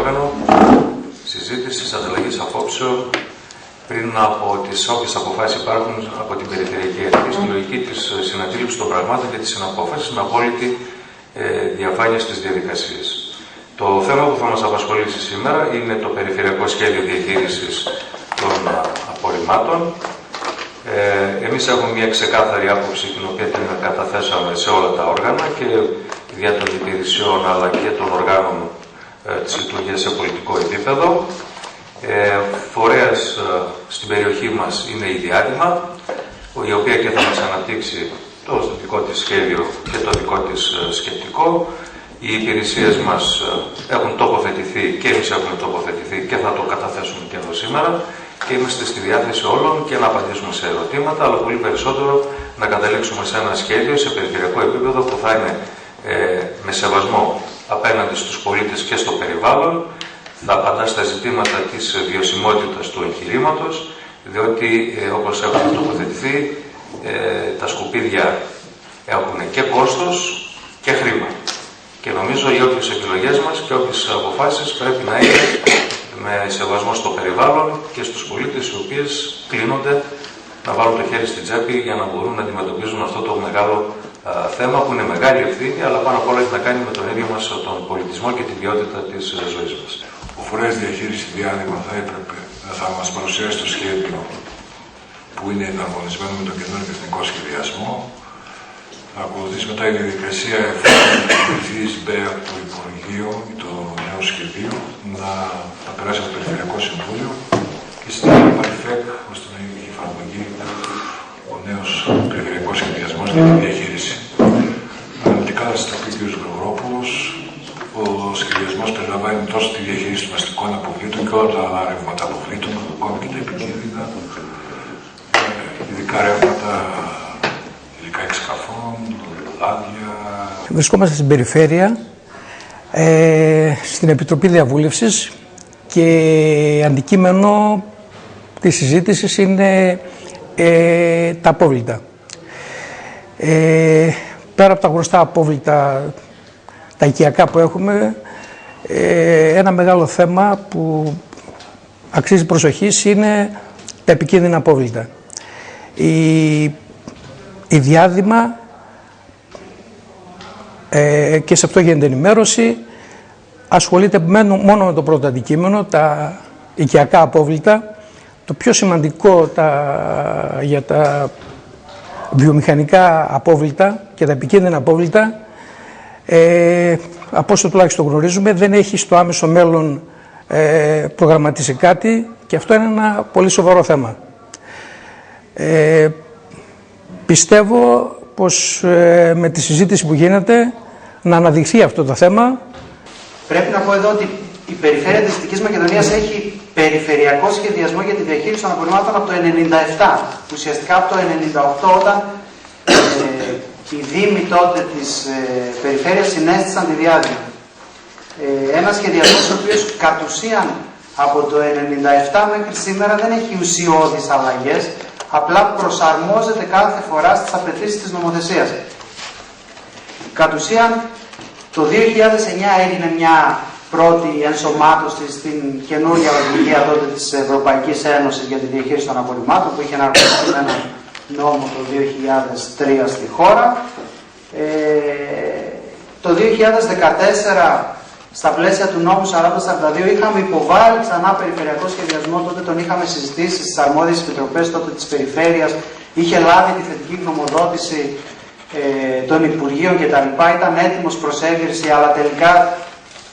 όργανο συζήτησης, ανταλλαγής απόψεων πριν από τις όποιες αποφάσεις υπάρχουν από την Περιφερειακή Αρχή, στη λογική της συναντήληψης των πραγμάτων και της συναπόφασης με απόλυτη διαφάνεια στις διαδικασίες. Το θέμα που θα μας απασχολήσει σήμερα είναι το Περιφερειακό Σχέδιο Διαχείρισης των Απορριμμάτων. Εμείς έχουμε μια ξεκάθαρη άποψη την οποία την καταθέσαμε σε όλα τα όργανα και δια των υπηρεσιών αλλά και των οργάνων της λειτουργίας σε πολιτικό επίπεδο. Φορέας στην περιοχή μας είναι η Διάδημα, η οποία και θα μας αναπτύξει το δικό της σχέδιο και το δικό της σκεπτικό. Οι υπηρεσίες μας έχουν τοποθετηθεί και εμείς έχουμε τοποθετηθεί και θα το καταθέσουμε και εδώ σήμερα και είμαστε στη διάθεση όλων και να απαντήσουμε σε ερωτήματα, αλλά πολύ περισσότερο να καταλήξουμε σε ένα σχέδιο σε περιφερειακό επίπεδο που θα είναι με σεβασμό απέναντι στους πολίτες και στο περιβάλλον, θα απαντά στα ζητήματα της βιωσιμότητας του εγχειρήματος, διότι όπως έχουμε τοποθετηθεί, τα σκουπίδια έχουν και κόστος και χρήμα. Και νομίζω οι όποιες επιλογές μας και όποιες αποφάσεις πρέπει να είναι με σεβασμό στο περιβάλλον και στους πολίτες οι οποίες κλείνονται να βάλουν το χέρι στην τσέπη για να μπορούν να αντιμετωπίζουν αυτό το μεγάλο θέμα που είναι μεγάλη ευθύνη, αλλά πάνω απ' όλα έχει να κάνει με τον ίδιο μας τον πολιτισμό και την ποιότητα της ζωής μας. Ο Φορέας Διαχείριση Διάδημα θα μας παρουσιάσει το σχέδιο που είναι εναρμονισμένο με τον καινούργιο εθνικό σχεδιασμό. Θα ακολουθήσει μετά η διαδικασία εφαρμογής από το Υπουργείο ή το νέο σχεδίο θα περάσει από το Περιφερειακό Συμβούλιο και στην ΠΑΡΙΦΕΚ ώστε να είναι η εφαρμογή ο νέος περιφερειακός σχεδιασμός για τη διαχείριση. Αναλυτικά θα συσταθεί ο κ. Γρηγορόπουλος. Ο σχεδιασμός περιλαμβάνει τόσο τη διαχείριση των αστικών αποβλήτων και όλα τα άλλα ρεύματα αποβλήτων, ακόμη και τα επικίνδυνα, ειδικά ρεύματα, υλικά εξκαφών, λάδια. Βρισκόμαστε στην περιφέρεια, στην Επιτροπή Διαβούλευσης και αντικείμενο της συζήτησης είναι τα απόβλητα. Πέρα από τα γνωστά απόβλητα, τα οικιακά που έχουμε, ένα μεγάλο θέμα που αξίζει προσοχής είναι τα επικίνδυνα απόβλητα. Η Διάδημα, και σε αυτό γίνεται ενημέρωση, ασχολείται μόνο με το πρώτο αντικείμενο, τα οικιακά απόβλητα. Το πιο σημαντικό για τα βιομηχανικά απόβλητα και τα επικίνδυνα απόβλητα, από όσο τουλάχιστον γνωρίζουμε, δεν έχει στο άμεσο μέλλον προγραμματίσει κάτι και αυτό είναι ένα πολύ σοβαρό θέμα. Πιστεύω πως με τη συζήτηση που γίνεται να αναδειχθεί αυτό το θέμα. Πρέπει να πω εδώ ότι η Περιφέρεια της Δυτικής Μακεδονίας έχει περιφερειακό σχεδιασμό για τη διαχείριση των απορριμμάτων από το 1997. Ουσιαστικά από το 1998 όταν οι δήμοι τότε της περιφέρειας συνέστησαν τη Διάδημα. Ένα σχεδιασμός ο οποίος κατ' ουσίαν από το 1997 μέχρι σήμερα δεν έχει ουσιώδεις αλλαγές, απλά προσαρμόζεται κάθε φορά στις απαιτήσεις της νομοθεσίας. Κατ' ουσίαν το 2009 έγινε μια πρώτη ενσωμάτωση στην καινούργια οδηγία τότε της Ευρωπαϊκής Ένωσης για τη διαχείριση των απορριμμάτων που είχε εναρμονιστεί με ένα νόμο το 2003 στη χώρα. Το 2014 στα πλαίσια του νόμου 4042 είχαμε υποβάλει ξανά περιφερειακό σχεδιασμό, τότε τον είχαμε συζητήσει στις αρμόδιες επιτροπές τότε της περιφέρειας, είχε λάβει τη θετική γνωμοδότηση των Υπουργείων κτλ. Ήταν έτοιμος προς έγκριση, αλλά τελικά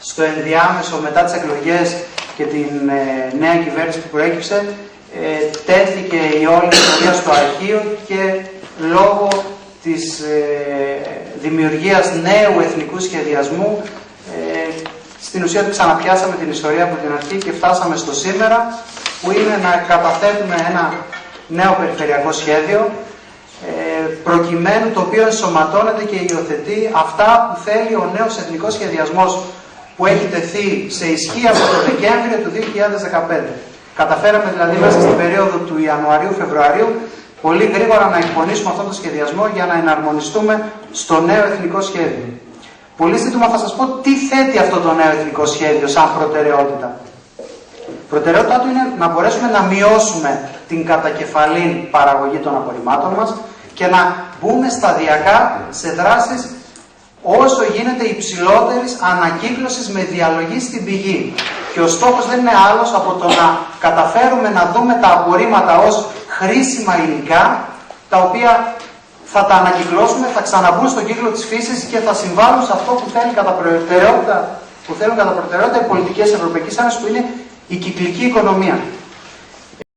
στο ενδιάμεσο μετά τις εκλογές και την νέα κυβέρνηση που προέκυψε τέθηκε η όλη ιστορία στο αρχείο και λόγω της δημιουργίας νέου εθνικού σχεδιασμού στην ουσία ξαναπιάσαμε την ιστορία από την αρχή και φτάσαμε στο σήμερα που είναι να καταθέτουμε ένα νέο περιφερειακό σχέδιο προκειμένου το οποίο ενσωματώνεται και υιοθετεί αυτά που θέλει ο νέος εθνικός σχεδιασμός που έχει τεθεί σε ισχύ από το Δεκέμβριο του 2015. Καταφέραμε δηλαδή μέσα στην περίοδο του Ιανουαρίου-Φεβρουαρίου πολύ γρήγορα να εκπονήσουμε αυτόν τον σχεδιασμό για να εναρμονιστούμε στο νέο εθνικό σχέδιο. Πολύ σύντομα θα σας πω τι θέτει αυτό το νέο εθνικό σχέδιο σαν προτεραιότητα. Η προτεραιότητά του είναι να μπορέσουμε να μειώσουμε την κατακεφαλήν παραγωγή των απορριμμάτων μας και να μπούμε σταδιακά σε δράσεις όσο γίνεται υψηλότερης ανακύκλωσης με διαλογή στην πηγή. Και ο στόχος δεν είναι άλλος από το να καταφέρουμε να δούμε τα απορρίμματα ως χρήσιμα υλικά, τα οποία θα τα ανακυκλώσουμε, θα ξαναμπούν στον κύκλο της φύσης και θα συμβάλλουν σε αυτό που θέλουν κατά προτεραιότητα οι πολιτικές Ευρωπαϊκής Ένωσης, που είναι η κυκλική οικονομία.